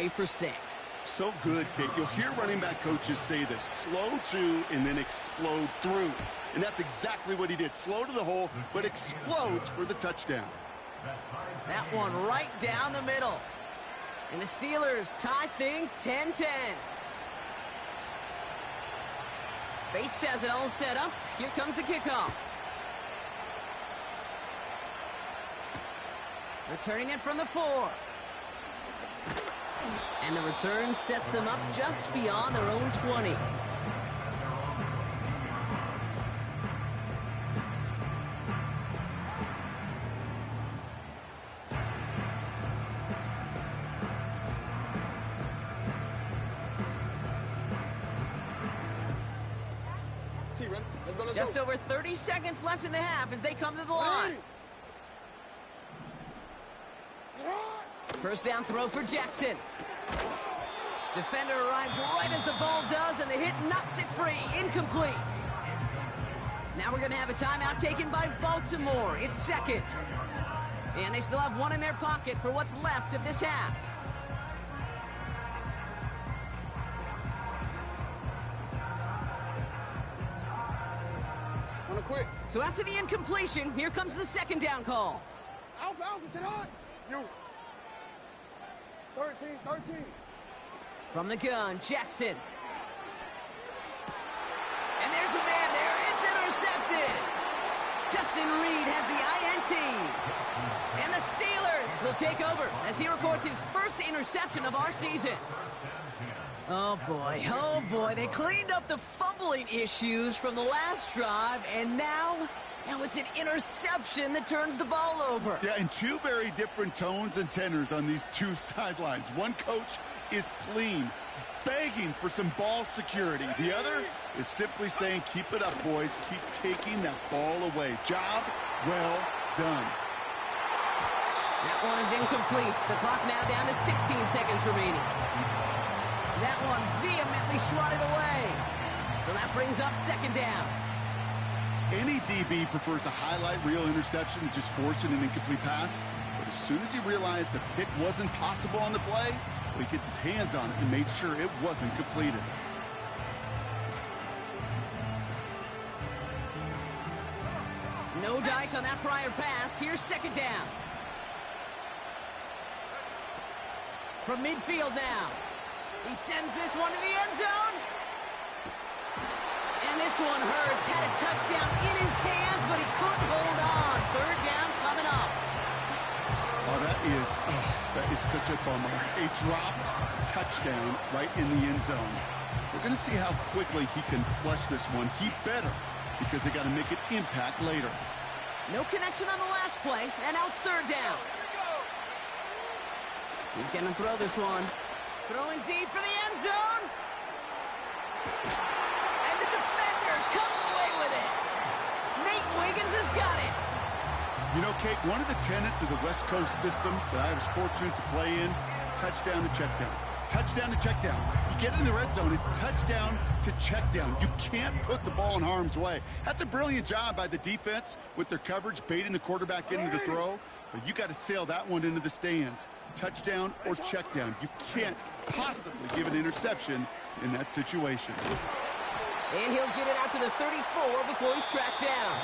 for 6. So good, Kate. You'll hear running back coaches say this: slow to and then explode through. And that's exactly what he did. Slow to the hole, but explodes for the touchdown. That one right down the middle. And the Steelers tie things 10-10. Bates has it all set up. Here comes the kickoff. Returning it from the 4. And the return sets them up just beyond their own 20. Just over 30 seconds left in the half as they come to the line. First down throw for Jackson. Defender arrives right as the ball does, and the hit knocks it free. Incomplete. Now we're going to have a timeout taken by Baltimore. It's second. And they still have one in their pocket for what's left of this half. So after the incompletion, here comes the second down call. Alpha, sit on. You. 13. From the gun, Jackson. And there's a man there. It's intercepted. Justin Reed has the INT. And the Steelers will take over as he records his first interception of our season. Oh boy, they cleaned up the fumbling issues from the last drive, and now it's an interception that turns the ball over. Yeah, and two very different tones and tenors on these two sidelines. One coach is pleading, begging for some ball security. The other is simply saying, keep it up, boys. Keep taking that ball away. Job well done. That one is incomplete. The clock now down to 16 seconds remaining. That one vehemently swatted away. So that brings up second down. Any DB prefers a highlight reel interception to just forcing an incomplete pass. But as soon as he realized a pick wasn't possible on the play, he gets his hands on it and made sure it wasn't completed. No dice on that prior pass. Here's second down. From midfield now. He sends this one to the end zone. And this one hurts. Had a touchdown in his hands, but he couldn't hold on. Third down coming up. Oh, that is such a bummer. A dropped touchdown right in the end zone. We're going to see how quickly he can flush this one. He better, because they got to make an impact later. No connection on the last play, and now it's third down. He's going to throw this one. Throwing deep for the end zone. And the defender comes away with it. Nate Wiggins has got it. You know, Kate, one of the tenets of the West Coast system that I was fortunate to play in, touchdown to check down. Touchdown to check down. You get in the red zone, it's touchdown to check down. You can't put the ball in harm's way. That's a brilliant job by the defense with their coverage, baiting the quarterback into the throw. But you got to sail that one into the stands. Touchdown or check down. You can't possibly give an interception in that situation. And he'll get it out to the 34 before he's tracked down.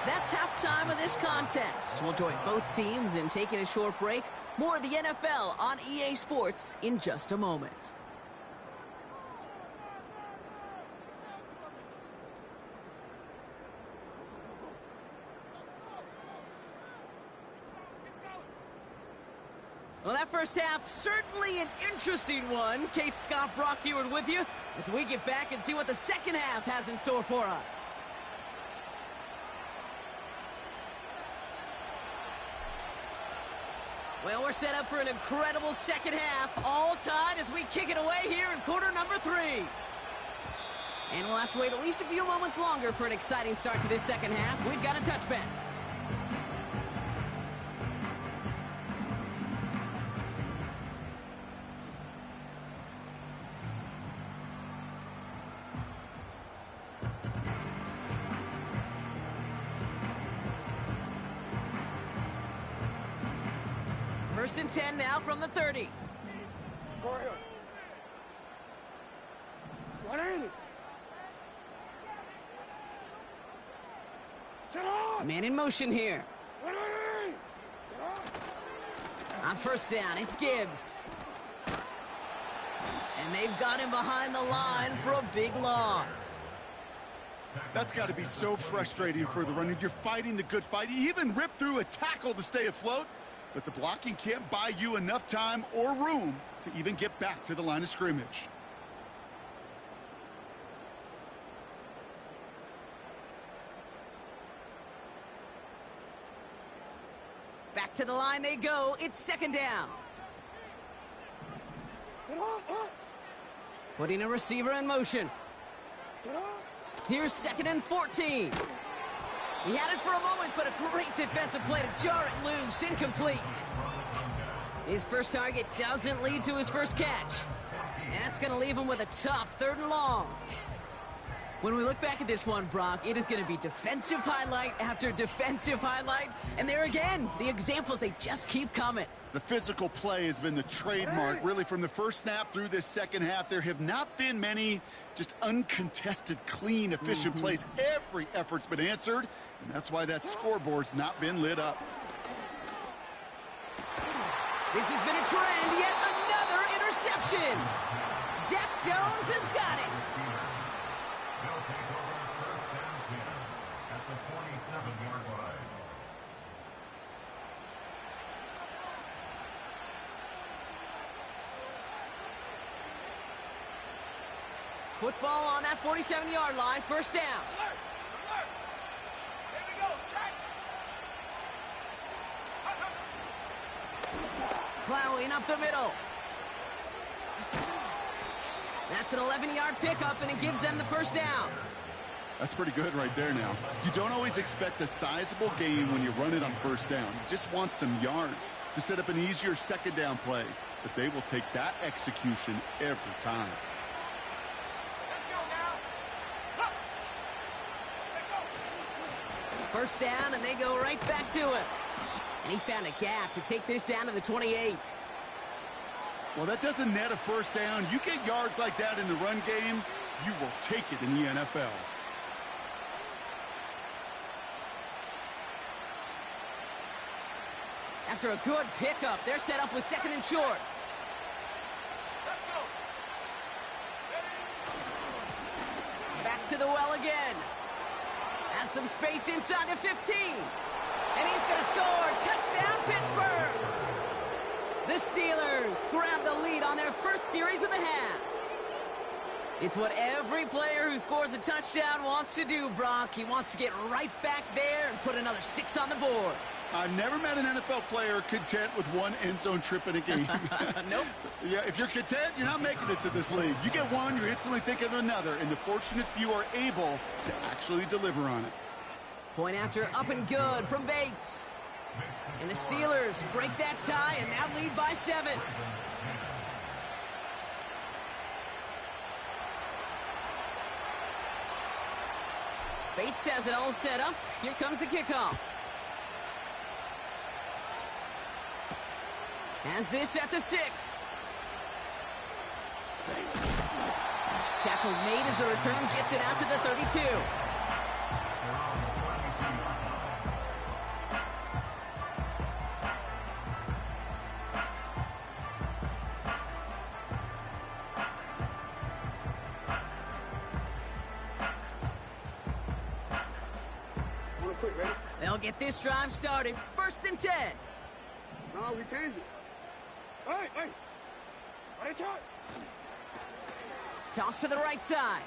That's halftime of this contest. We'll join both teams in taking a short break. More of the NFL on EA Sports in just a moment. Well, that first half, certainly an interesting one. Kate Scott, Brock Ewart with you as we get back and see what the second half has in store for us. Well, we're set up for an incredible second half, all tied as we kick it away here in quarter number 3. And we'll have to wait at least a few moments longer for an exciting start to this second half. We've got a touchback. First and 10 now from the 30. Go right here. Right in it. Sit on. Man in motion here. Right in. Sit on. On first down, it's Gibbs. And they've got him behind the line for a big loss. That's got to be so frustrating for the runner. You're fighting the good fight. You even rip through a tackle to stay afloat, but the blocking can't buy you enough time or room to even get back to the line of scrimmage. Back to the line they go. It's second down. Sit on. Putting a receiver in motion. Sit on. Here's 2nd and 14. He had it for a moment, but a great defensive play to jar it loose. Incomplete. His first target doesn't lead to his first catch. And that's going to leave him with a tough 3rd and long. When we look back at this one, Brock, it is going to be defensive highlight after defensive highlight. And there again, the examples, they just keep coming. The physical play has been the trademark, really, from the first snap through this second half. There have not been many just uncontested, clean, efficient plays. Every effort's been answered, and that's why that scoreboard's not been lit up. This has been a trend, yet another interception. Jack Jones has got it. They'll take over first and 10 at the 47-yard line. Football on that 47-yard line, first down. Alert. Alert. Here we go. Strike. Plowing up the middle. That's an 11-yard pickup, and it gives them the first down. That's pretty good right there now. You don't always expect a sizable gain when you run it on first down. You just want some yards to set up an easier second down play. But they will take that execution every time. First down, and they go right back to it. And he found a gap to take this down to the 28. Well, that doesn't net a first down. You get yards like that in the run game, you will take it in the NFL. After a good pickup, they're set up with 2nd and short. Let's go. Back to the well again. Has some space inside the 15. And he's going to score. Touchdown, Pittsburgh. The Steelers grab the lead on their first series of the half. It's what every player who scores a touchdown wants to do, Brock. He wants to get right back there and put another 6 on the board. I've never met an NFL player content with one end zone trip in a game. Nope. Yeah, if you're content, you're not making it to this league. You get one, you're instantly thinking of another, and the fortunate few are able to actually deliver on it. Point after up and good from Bates. And the Steelers break that tie and now lead by 7. Bates has it all set up. Here comes the kickoff. Has this at the 6. Tackle made as the return gets it out to the 32. Quick, ready? They'll get this drive started. 1st and 10. No, we changed it. Hey, hey. Right shot. Toss to the right side.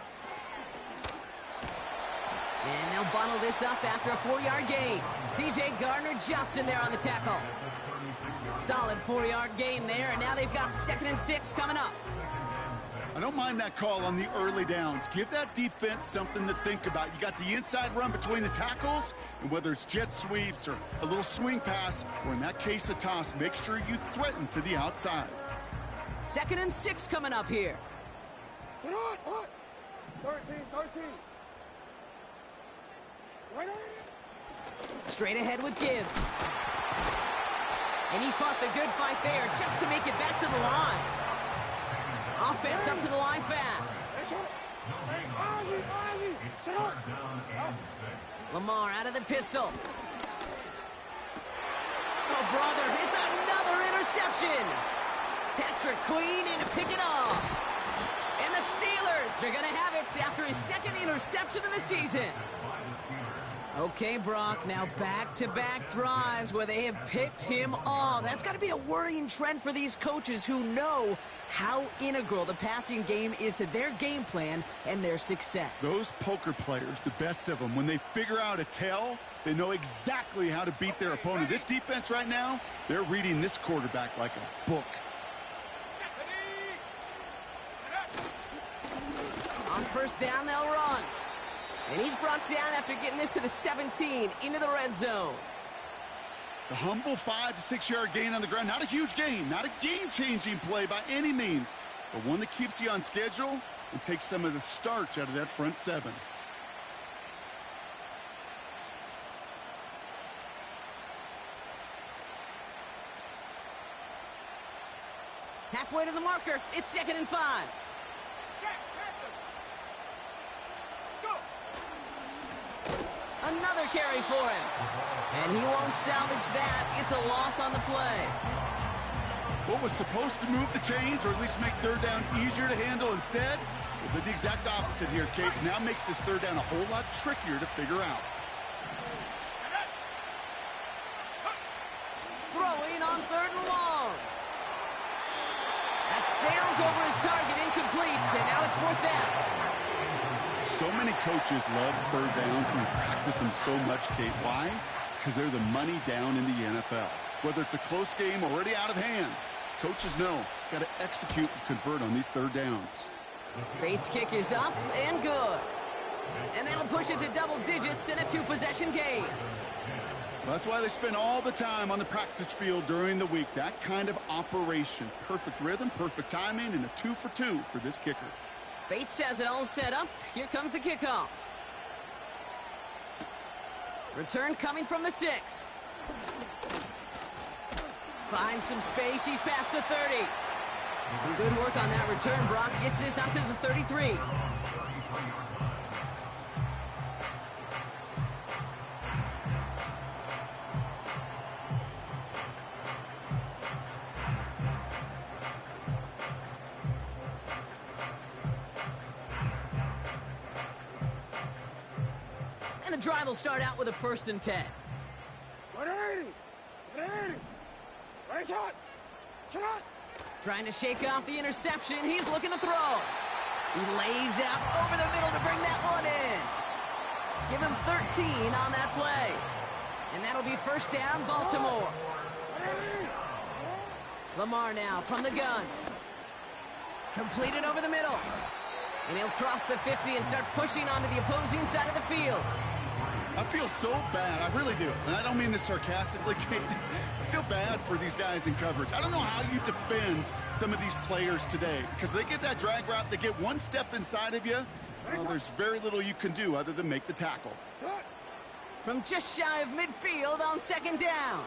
And they'll bundle this up after a 4-yard gain. C.J. Gardner-Johnson there on the tackle. Solid 4-yard gain there, and now they've got 2nd and 6 coming up. I don't mind that call on the early downs. Give that defense something to think about. You got the inside run between the tackles, and whether it's jet sweeps or a little swing pass, or in that case a toss, make sure you threaten to the outside. 2nd and 6 coming up here. Get on, on. 13. Right on. Straight ahead with Gibbs. And he fought the good fight there just to make it back to the line. defense up to the line fast. Lamar out of the pistol. Oh, brother, it's another interception. Patrick Queen in to pick it off. And the Steelers are going to have it after his second interception of the season. Okay, Brock, now back-to-back drives where they have picked him off. That's got to be a worrying trend for these coaches who know how integral the passing game is to their game plan and their success. Those poker players, the best of them, when they figure out a tell, they know exactly how to beat their opponent. This defense right now, they're reading this quarterback like a book. On first down, they'll run. And he's brought down after getting this to the 17 into the red zone. The humble 5 to 6 yard gain on the ground. Not a huge gain, not a game-changing play by any means, but one that keeps you on schedule and takes some of the starch out of that front seven. Halfway to the marker, it's 2nd and 5. Another carry for him. And he won't salvage that. It's a loss on the play. What was supposed to move the chains, or at least make third down easier to handle instead, well, did the exact opposite here, Kate. Now makes this third down a whole lot trickier to figure out. Throwing on 3rd and long. That sails over his target, incomplete, and now it's 4th down. So many coaches love third downs and we practice them so much, Kate. Why? Because they're the money down in the NFL. Whether it's a close game already out of hand, coaches know got to execute and convert on these third downs. Bates' kick is up and good. And that'll push it to double digits in a 2-possession game. Well, that's why they spend all the time on the practice field during the week. That kind of operation. Perfect rhythm, perfect timing, and a 2 for 2 for this kicker. Bates has it all set up. Here comes the kickoff. Return coming from the 6. Finds some space. He's past the 30. Some good work on that return. Brock gets this up to the 33. And the drive will start out with a 1st and 10. Trying to shake off the interception. He's looking to throw. He lays out over the middle to bring that one in. Give him 13 on that play. And that'll be 1st down, Baltimore. Lamar now from the gun. Completed over the middle. And he'll cross the 50 and start pushing onto the opposing side of the field. I feel so bad. I really do. And I don't mean this sarcastically, Kate. I feel bad for these guys in coverage. I don't know how you defend some of these players today because they get that drag route, they get one step inside of you. Well, there's very little you can do other than make the tackle. From just shy of midfield on 2nd down.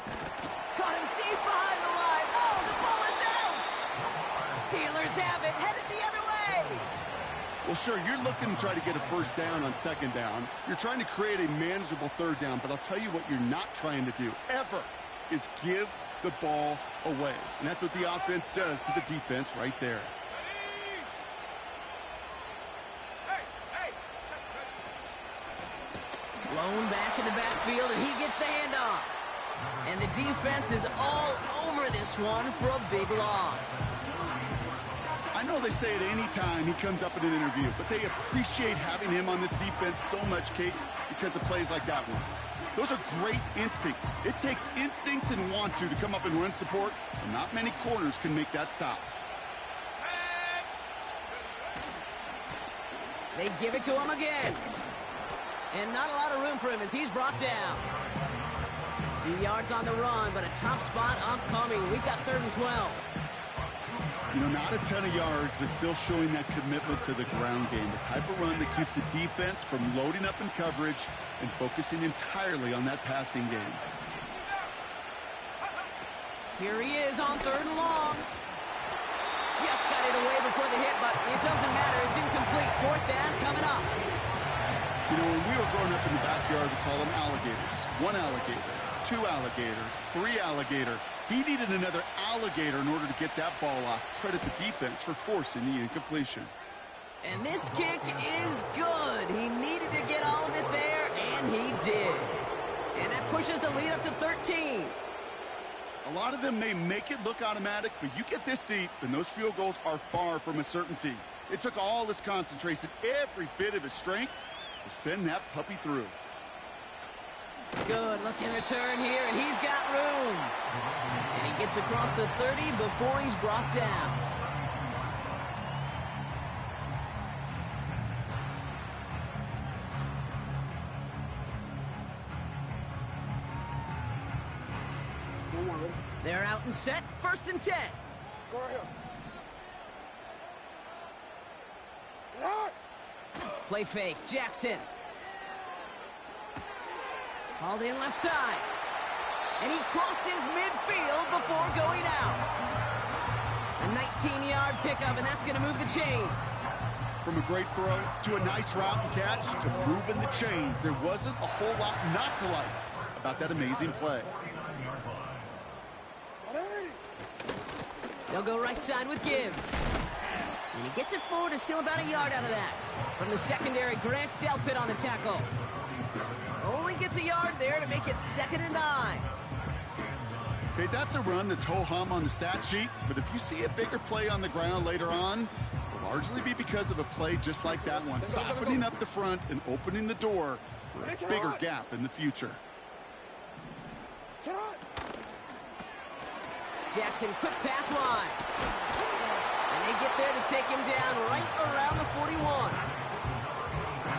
Caught him deep behind the line. Oh, the ball is out! Steelers have it, headed the other way! Well, sure, you're looking to try to get a 1st down on 2nd down. You're trying to create a manageable 3rd down, but I'll tell you what you're not trying to do, ever, is give the ball away. And that's what the offense does to the defense right there. Blown back in the backfield, and he gets the handoff. And the defense is all over this one for a big loss. I know they say it any time he comes up in an interview, but they appreciate having him on this defense so much, Kate, because of plays like that one. Those are great instincts. It takes instincts and want to come up and run support, and not many corners can make that stop. They give it to him again. And not a lot of room for him as he's brought down. 2 yards on the run, but a tough spot upcoming. We've got 3rd and 12. You know, not a ton of yards, but still showing that commitment to the ground game. The type of run that keeps the defense from loading up in coverage and focusing entirely on that passing game. Here he is on 3rd and long. Just got it away before the hit, but it doesn't matter. It's incomplete. Fourth down coming up. You know, when we were growing up in the backyard, we call them alligators. One alligator, two alligator, three alligator. He needed another alligator in order to get that ball off. Credit the defense for forcing the incompletion. And this kick is good. He needed to get all of it there, and he did. And that pushes the lead up to 13. A lot of them may make it look automatic, but you get this deep, and those field goals are far from a certainty. It took all his concentration, every bit of his strength, to send that puppy through. Good looking return here, and he's got room. And he gets across the 30 before he's brought down. They're out and set, 1st and 10. Go right here. Play fake, Jackson. Hauled in left side. And he crosses midfield before going out. A 19-yard pickup, and that's going to move the chains. From a great throw to a nice route and catch to moving the chains, there wasn't a whole lot not to like about that amazing play. They'll go right side with Gibbs. And he gets it forward to still about a yard out of that. From the secondary, Grant Delpit on the tackle. Only gets a yard there to make it 2nd and 9. Okay, that's a run that's ho-hum on the stat sheet, but if you see a bigger play on the ground later on, it'll largely be because of a play just like that one, softening up the front and opening the door for a bigger gap in the future. Jackson, quick pass wide. And they get there to take him down right around the 41.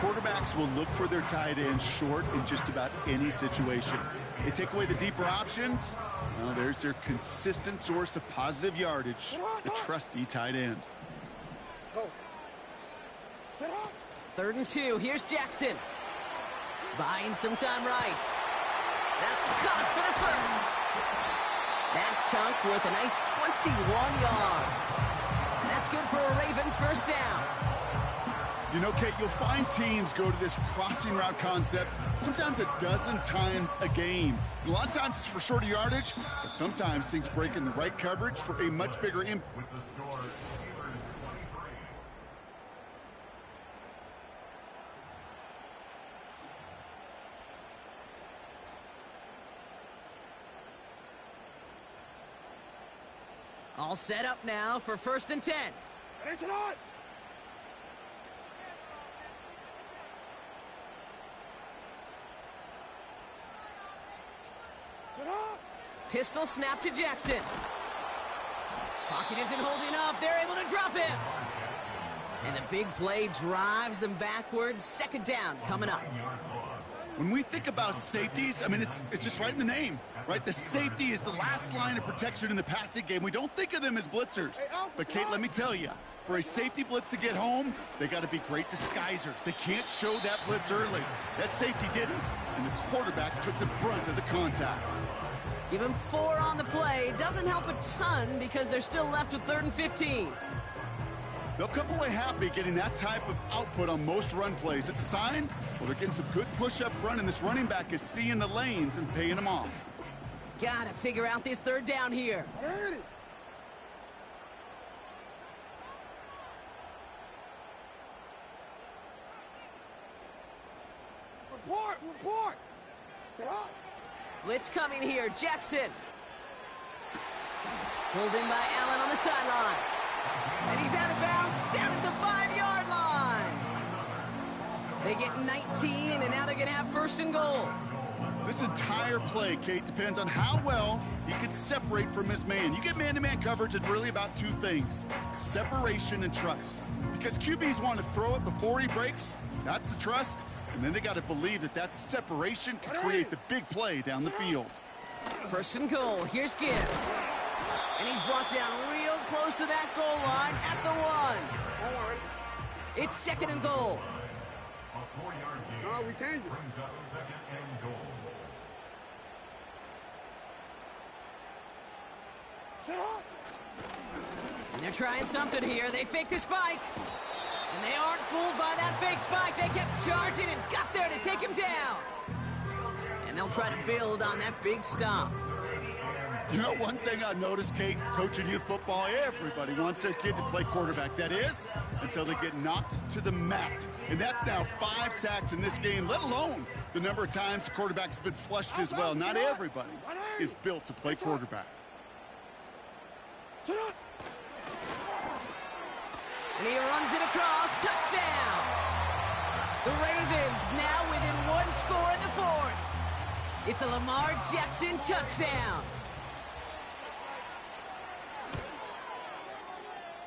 Quarterbacks will look for their tight end short in just about any situation. They take away the deeper options. Well, there's their consistent source of positive yardage, the trusty tight end. 3rd and 2. Here's Jackson. Buying some time right. That's caught for the first. That chunk worth a nice 21 yards. And that's good for a Ravens 1st down. You know, Kate, you'll find teams go to this crossing route concept sometimes a dozen times a game. A lot of times it's for shorter yardage, but sometimes things break in the right coverage for a much bigger impact. With the score, Steelers 23. All set up now for 1st and 10. It's on. Pistol snap to Jackson. Pocket isn't holding up. They're able to drop him. And the big play drives them backwards. 2nd down coming up. When we think about safeties, I mean, it's just right in the name, right? The safety is the last line of protection in the passing game. We don't think of them as blitzers. But, Kate, let me tell you, for a safety blitz to get home, they got to be great disguisers. They can't show that blitz early. That safety didn't, and the quarterback took the brunt of the contact. Give him 4 on the play. Doesn't help a ton because they're still left with 3rd and 15. They'll come away happy getting that type of output on most run plays. It's a sign, well, they're getting some good push up front, and this running back is seeing the lanes and paying them off. Gotta figure out this 3rd down here. Report. Blitz coming here. Jackson. Pulled in by Allen on the sideline. And he's out of bounds down at the 5-yard line. They get 19, and now they're going to have 1st and goal. This entire play, Kate, depends on how well he can separate from his man. You get man-to-man coverage, it's really about 2 things, separation and trust. Because QBs want to throw it before he breaks, that's the trust, and then they got to believe that that separation can create the big play down the field. 1st and goal, here's Gibbs. And he's brought down real close to that goal line at the 1. It's 2nd and goal. A 4-yard gain. No, we changed it. Brings up 2nd and goal. And they're trying something here. They fake the spike. And they aren't fooled by that fake spike. They kept charging and got there to take him down. And they'll try to build on that big stop. You know, one thing I noticed, Kate, coaching youth football, everybody wants their kid to play quarterback. That is, until they get knocked to the mat. And that's now 5 sacks in this game, let alone the number of times the quarterback's been flushed as well. Not everybody is built to play quarterback. And he runs it across. Touchdown! The Ravens now within 1 score in the 4th. It's a Lamar Jackson touchdown.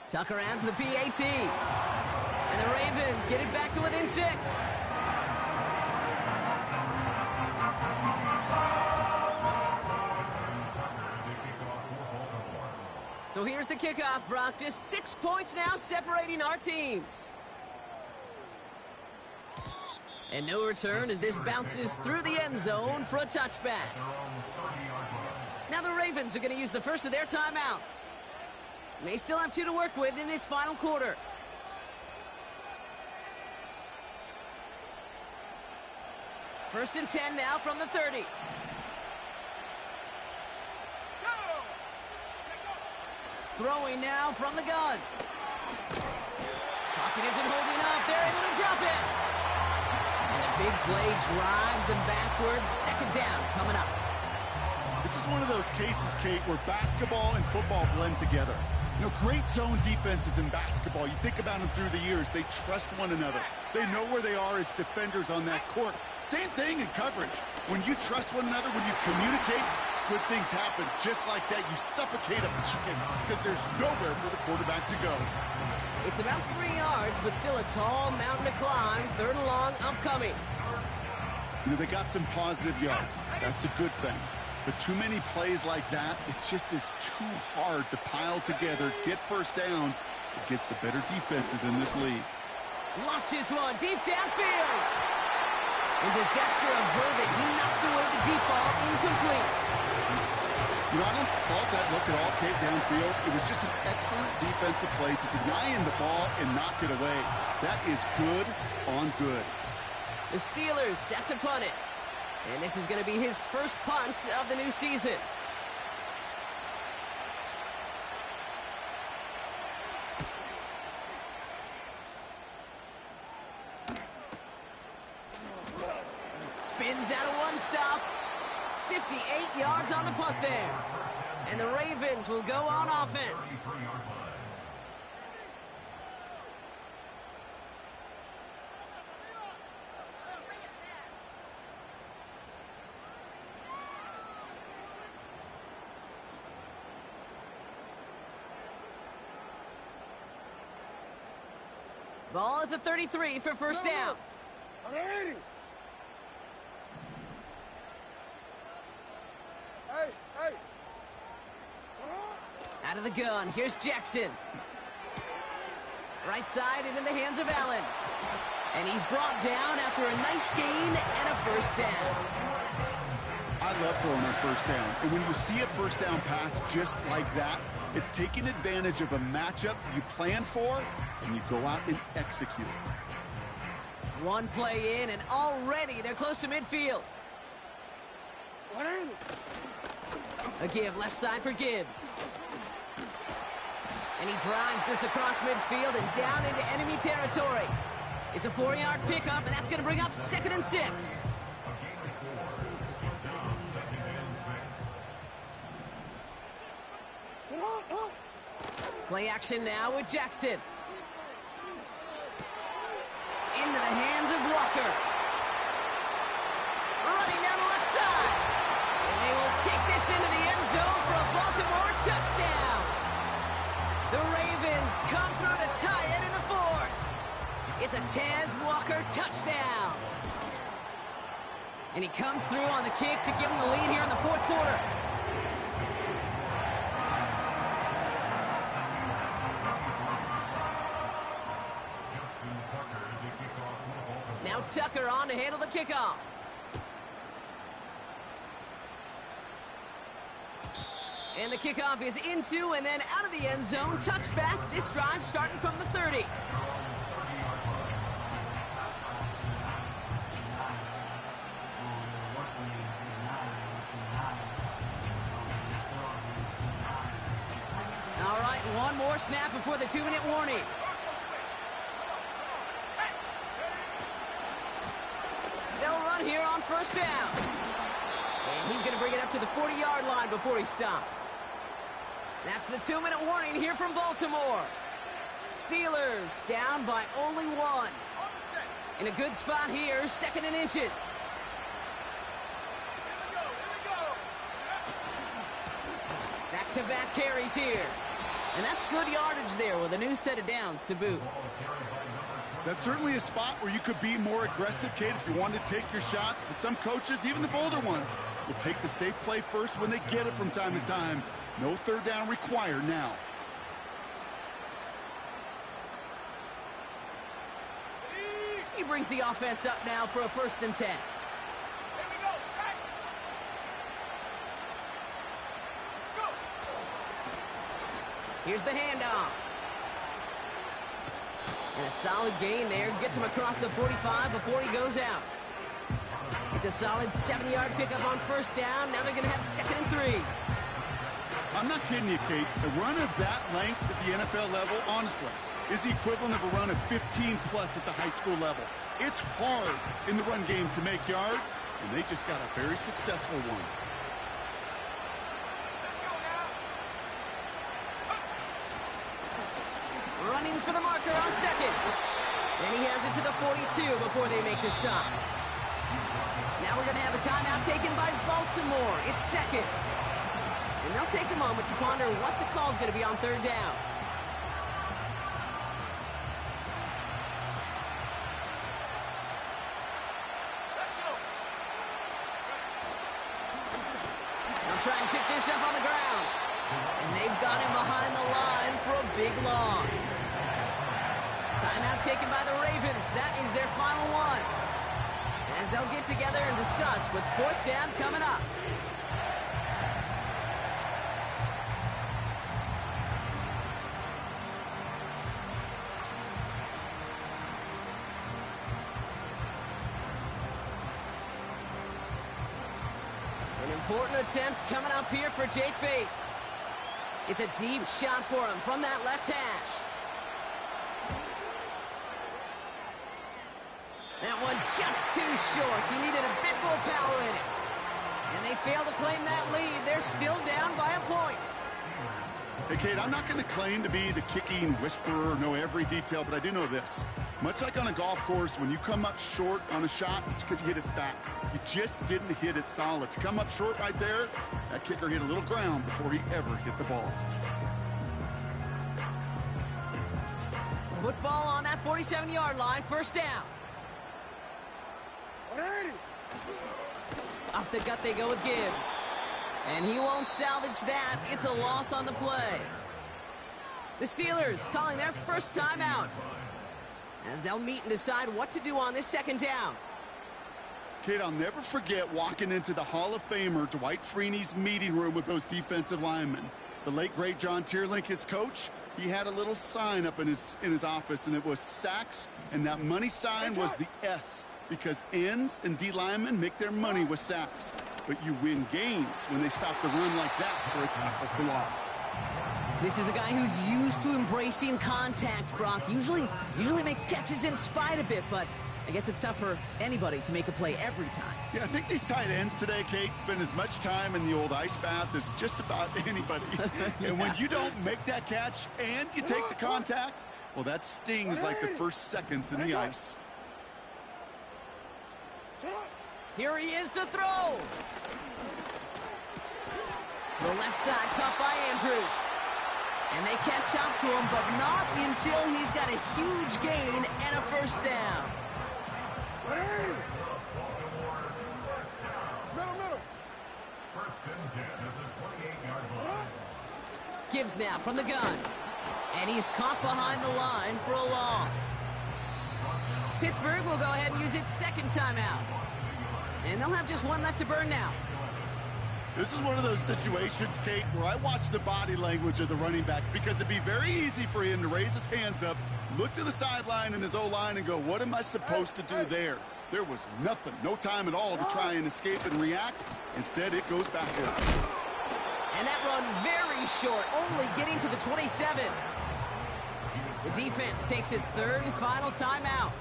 Tucker adds the PAT. And the Ravens get it back to within 6. So here's the kickoff, Brock. Just 6 points now separating our teams. And no return as this bounces through the end zone for a touchback. Now the Ravens are going to use the first of their timeouts. May still have 2 to work with in this final quarter. First and 10 now from the 30. Throwing now from the gun. Pocket isn't holding up. They're able to drop it. And the big play drives them backwards. Second down coming up. This is one of those cases, Kate, where basketball and football blend together. You know, great zone defenses in basketball. You think about them through the years. They trust one another. They know where they are as defenders on that court. Same thing in coverage. When you trust one another, when you communicate, good things happen. Just like that, you suffocate a pocket because there's nowhere for the quarterback to go. It's about 3 yards, but still a tall mountain to climb. 3rd and long upcoming. You know, they got some positive yards. That's a good thing. But too many plays like that, it just is too hard to pile together, get first downs against the better defenses in this league. Launches one deep downfield. And disaster averted. He knocks away the deep ball, incomplete. You know, I don't fault that look at all, Kate, downfield. It was just an excellent defensive play to deny him the ball and knock it away. That is good on good. The Steelers set to punt it. And this is going to be his first punt of the new season. Spins out of one stop. 58 yards on the punt there. And the Ravens will go on offense. Ball at the 33 for first down. Hey, hey. Out of the gun, here's Jackson. Right side and in the hands of Allen. And he's brought down after a nice gain and a first down. I love throwing on first down. And when you see a first down pass just like that, it's taking advantage of a matchup you plan for, and you go out and execute. One play in, and already they're close to midfield. A give left side for Gibbs. And he drives this across midfield and down into enemy territory. It's a 4-yard pickup, and that's going to bring up 2nd and 6. Play action now with Jackson. Into the hands of Walker. Running down the left side. And they will take this into the end zone for a Baltimore touchdown. The Ravens come through to tie it in the 4th. It's a Tez Walker touchdown. And he comes through on the kick to give him the lead here in the 4th quarter. Now Tucker on to handle the kickoff. And the kickoff is into and then out of the end zone. Touchback. This drive starting from the 30. All right, one more snap before the 2-minute warning. They'll run here on first down. And he's going to bring it up to the 40-yard line before he stopped. That's the 2-minute warning here from Baltimore. Steelers down by only 1. In a good spot here, 2nd and inches. Back-to-back carries here. And that's good yardage there with a new set of downs to boot. That's certainly a spot where you could be more aggressive, Kate, if you wanted to take your shots. But some coaches, even the bolder ones, will take the safe play first when they get it from time to time. No third down required now. He brings the offense up now for a 1st and 10. Here's the handoff. And a solid gain there. Gets him across the 45 before he goes out. It's a solid 70-yard pickup on first down. Now they're going to have 2nd and 3. I'm not kidding you, Kate. A run of that length at the NFL level, honestly, is the equivalent of a run of 15-plus at the high school level. It's hard in the run game to make yards, and they just got a very successful one. Running for the marker on 2nd. And he has it to the 42 before they make the stop. Now we're going to have a timeout taken by Baltimore. It's 2nd. And they'll take a moment to ponder what the call is going to be on 3rd down. They'll try and pick this up on the ground. And they've got him behind the line for a big loss. Timeout taken by the Ravens. That is their final one. As they'll get together and discuss with 4th down coming up. An important attempt coming up here for Jake Bates. It's a deep shot for him from that left hash. That one just too short. He needed a bit more power in it. And they fail to claim that lead. They're still down by a point. Hey, Kate, I'm not going to claim to be the kicking whisperer or know every detail, but I do know this. Much like on a golf course, when you come up short on a shot, it's because you hit it back. You just didn't hit it solid. To come up short right there, that kicker hit a little ground before he ever hit the ball. Football on that 47-yard line, 1st down. Off the gut they go with Gibbs. And he won't salvage that. It's a loss on the play. The Steelers calling their first timeout as they'll meet and decide what to do on this 2nd down. Kate, I'll never forget walking into the Hall of Famer Dwight Freeney's meeting room with those defensive linemen. The late, great John Tierlink, his coach, he had a little sign up in his office, and it was sacks, and that money sign was the S, because ends and D linemen make their money with sacks. But you win games when they stop the run like that for a tackle for loss. This is a guy who's used to embracing contact, Brock. Usually makes catches in spite of it, but I guess it's tough for anybody to make a play every time. Yeah, I think these tight ends today, Kate, spend as much time in the old ice bath as just about anybody. Yeah. And when you don't make that catch and you take the contact, well, that stings like the first seconds in the ice. Here he is to throw. The left side caught by Andrews. And they catch up to him, but not until he's got a huge gain and a 1st down. Gibbs now from the gun. And he's caught behind the line for a loss. Pittsburgh will go ahead and use its 2nd timeout. And they'll have just one left to burn now. This is one of those situations, Kate, where I watch the body language of the running back because it'd be very easy for him to raise his hands up, look to the sideline and his O-line and go, what am I supposed to do there? There was nothing, no time at all to try and escape and react. Instead, it goes backwards. And that run very short, only getting to the 27. The defense takes its third and final timeout.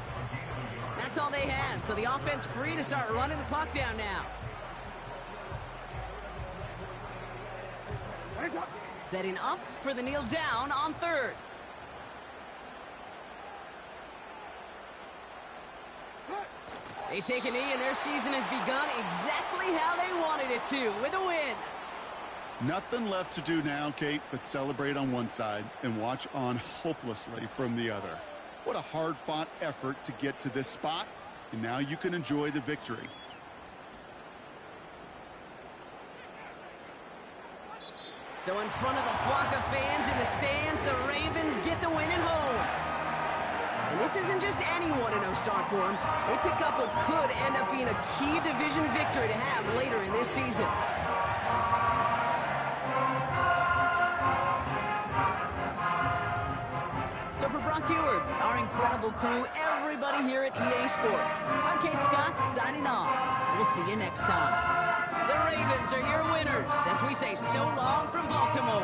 That's all they had, so the offense free to start running the clock down now. Setting up for the kneel down on third. They take a knee, and their season has begun exactly how they wanted it to, with a win. Nothing left to do now, Kate, but celebrate on one side and watch on hopelessly from the other. What a hard-fought effort to get to this spot, and now you can enjoy the victory. So in front of a flock of fans in the stands, the Ravens get the win at home. And this isn't just any 1-0 start for them. They pick up what could end up being a key division victory to have later in this season. So for Brock Eward, our incredible crew, everybody here at EA Sports, I'm Kate Scott signing off. We'll see you next time. The Ravens are your winners as we say so long from Baltimore.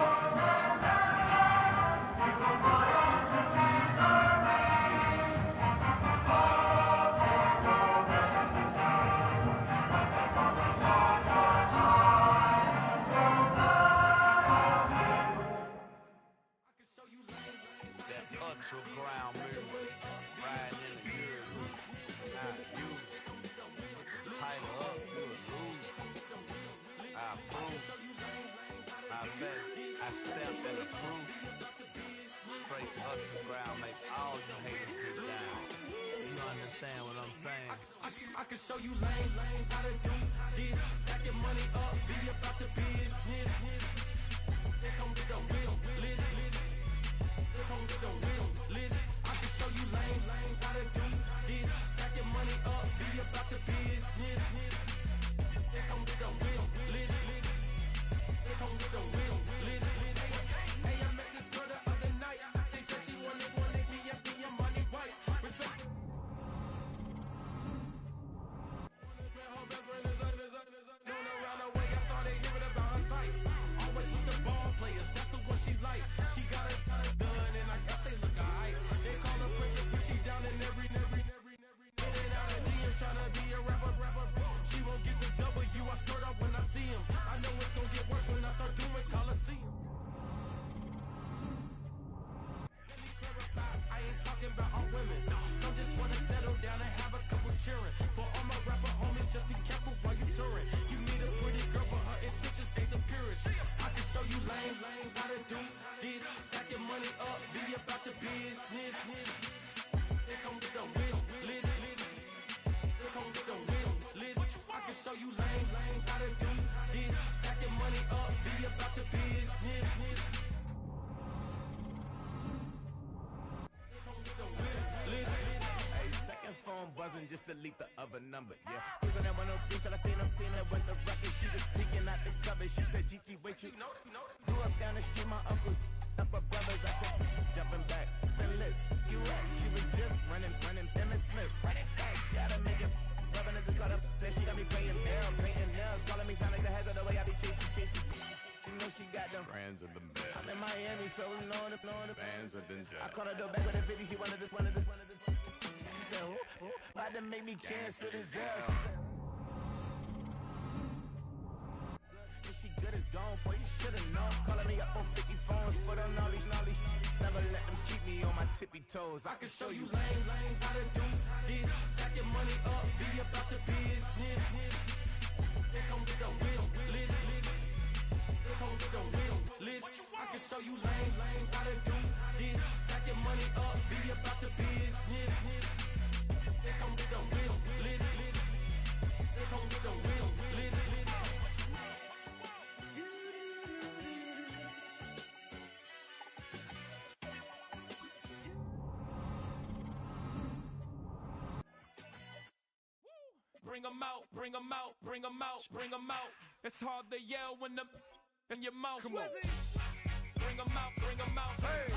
Ground music, riding in the years, not used. Title up, you a lose. I approve. I bet, I step and approve. Straight up to ground, make all you haters get down. You understand what I'm saying? I can show you lame, how to do this. Stack your money up, be about your business. They come with a wish list. They come with a wish list. I can show you lame, how to do this. Stack your money up, be about your business. They come with a wish list. They come with a wish list. Hey, I met this girl the other night. She said she wanted me and be your money white. Respect. Her best friend is known around the way. I started hearing about her type. Always with the ball players, that's the one she likes. She got it done, and I guess they look alright. They call her princess, but she down in every. In and out of DMs, tryna be a rapper. She won't get the W, I skirt off when I see him. I know it's gonna get worse when I start doing Coliseum. Let me clarify, I ain't talking about all women. Some just wanna settle down and have a couple cheering. For all my rapper homies, just be careful while you touring. You meet a pretty girl, but her intentions ain't the purest. I can show you lame, how to do this. Stack your money up, be about your business. They come with a wish list. They come with a wish list. I can show you lame, how to do this. Stack your money up, be about your business. They come with a wish list. Hey, second phone buzzing, just delete the other number, yeah. Cruising at 103 till I seen them feeling with the record. She was peeking out the cover. She said, Gigi, wait, you know. Grew up down the street, my uncles, up her brothers. I said, jumping back, been lit. You at? She was just running, Emmett Smith, running back. She had to make it. Rubbing it, just caught up. Then she got me paying down, painting nails. Calling me sound like the heads of the way I be chasing. You know she got them brands of the bed. I'm in Miami, so we know the bands of the jet. I called her door back with a 50, she wanted the. She said, who? About to make me cancel this L. She said, if she good as gone, boy, you should've known. Calling me up on 50 phones, foot on all these. Never let them keep me on my tippy toes. I can show you lame, how to do this. Stack your money up, be about your business. They come with a wish list. They come with a wish list. I can show you lame, how to do this. Stack your money up, be about your business. They come with a wish list. They come with a wish list. bring 'em out, bring 'em out, bring 'em out, bring 'em out. It's hard to yell when the in your mouth. Come on. Bring 'em out, bring 'em out. Hey.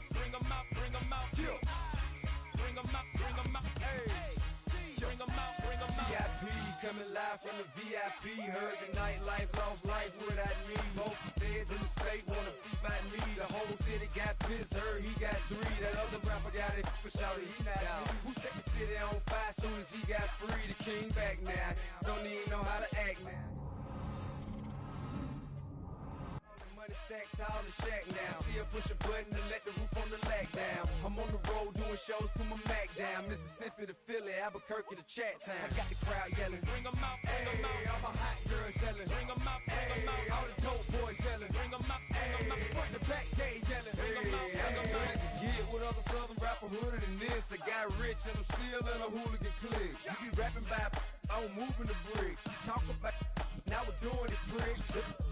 Bring 'em out, bring 'em out. Yeah. Bring 'em out, bring 'em out. Hey. Bring 'em out, bring 'em out. VIP coming live from the VIP. Heard the nightlife, lost life without me. Both feds in the state wanna see by me. The whole city got pissed, heard he got 3. That other rapper got it, but shouted he not out. Who set the city on fire soon as he got free? The king back now, don't even know how to act now. Money stacked tall and shack now. Still push a button to let the roof on the lag down. I'm on the road doing shows, put my Mac down. Mississippi to Philly, Albuquerque to Chat Town. I got the crowd yelling. Bring 'em out, bring 'em out. Hey, all my hot girls yelling. Bring 'em out, bring 'em Hey, out. all the dope boys yelling. Bring 'em out, bring 'em out. Front the back gate yelling. Bring 'em out, bring 'em out. To get with other southern rapper hooded than this. I got rich and I'm still in a hooligan clique. You be rapping by I'm moving the bricks. You talk about now we're doing it, prick.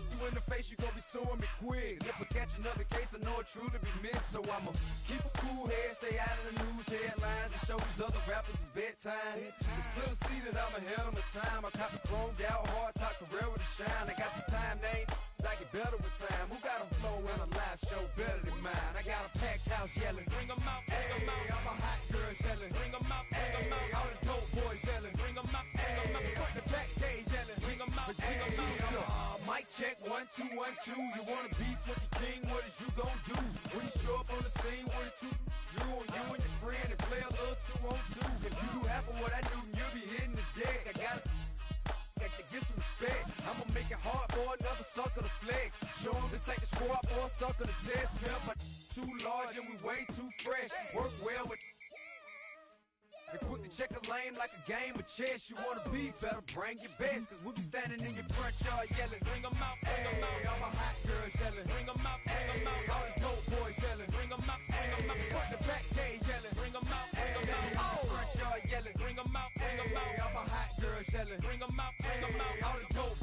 You in the face, you gon' be suing me quick. If I catch another case, I know it truly be missed. So I'ma keep a cool head, stay out of the news headlines, and show these other rappers it's bedtime. It's clear to see that I'm ahead of my time. I caught the chromed out, hard top career with a shine. I got some time, they ain't I get better with time. Who got a flow and a live show better than mine? I got a packed house yelling. Bring 'em out, bring 'em Hey, out. all my hot girls yelling. Bring 'em out, bring 'em Hey, out. all the dope boys yelling. Bring 'em out, bring 'em out. Hey, front the back gate yelling. Bring 'em out, bring 'em out. Mic check 1 2 1 2. You wanna beef with the king? What is you gon' do when you show up on the scene with a 2 Drew on you and your friend and play a little 2-on-2? If you do half of what I do, you'll be hitting the deck. I gotta get some respect. I'ma make it hard for another sucker to flex. Show 'em this ain't the squad or a sucker to test. Pimp, but too large and we way too fresh. Work well with. And quick to check a lane like a game of chess. You wanna be better, bring your best. Cause we'll be standing in your front yard yelling. Bring 'em out, bring 'em Hey, out. all my hot girls yelling. Bring 'em out, bring 'em Hey, out. all the dope boys yelling. Bring 'em out, bring 'em out. Hey, front the back gate yelling. Bring 'em out, bring 'em Hey, out. front yard yelling. Bring 'em out, bring 'em Hey, out. all my hot girls yelling. Bring 'em out, bring 'em Hey, out. all the dope